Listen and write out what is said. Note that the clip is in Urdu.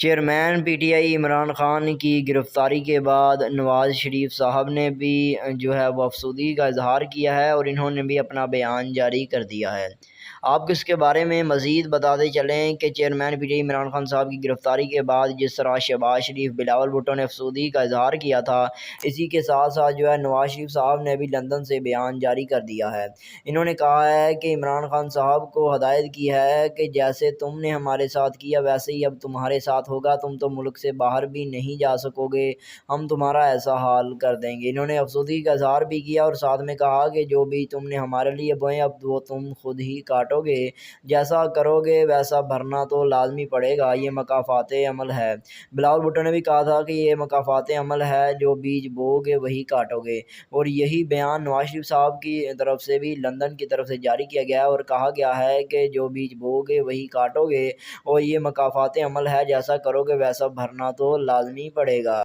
Chairman P T I Imran Khan کی گرفتاری کے بعد نواز شریف صاحب نے بھی وہ افسردگی کا اظہار کیا ہے اور انہوں نے بھی اپنا بیان جاری کر دیا ہے۔ آپ کو اس کے بارے میں مزید بتاتے چلیں کہ chairman P T I Imran Khan صاحب کی گرفتاری کے بعد جس طرح شہباز شریف، بلاول بھٹو نے افسردگی کا اظہار کیا تھا، اسی کے ساتھ ساتھ نواز شریف صاحب نے بھی لندن سے بیان جاری کر دیا ہے۔ انہوں نے کہا ہے کہ عمران خان صاحب کو ہدایت کی ہے کہ جیسے تم نے ہمارے ساتھ کیا ویسے ہی اب تمہارے ساتھ ہوگا، تم تو ملک سے باہر بھی نہیں جا سکو گے، ہم تمہارا ایسا حال کر دیں گے۔ انہوں نے افسردگی کا اظہار بھی کیا اور ساتھ میں کہا کہ جو بھی تم نے ہمارے لیے بوئے اب وہ تم خود ہی کاٹو گے، جیسا کرو گے ویسا بھرنا تو لازمی پڑے گا، یہ مکافات عمل ہے۔ بلاول بھٹو نے بھی کہا تھا کہ یہ مکافات عمل ہے، جو بیج بو گے وہی کاٹو گے، اور یہی بیان نواز شریف صاحب کی طرف سے بھی لندن کی طرف سے جاری کیا گیا ہے اور کہا گیا ہے کہ جو بیج بو گے وہی کاٹو گے اور یہ مکافات عمل ہے، جیسا کرو گے ویسا بھرنا تو لازمی پڑے گا۔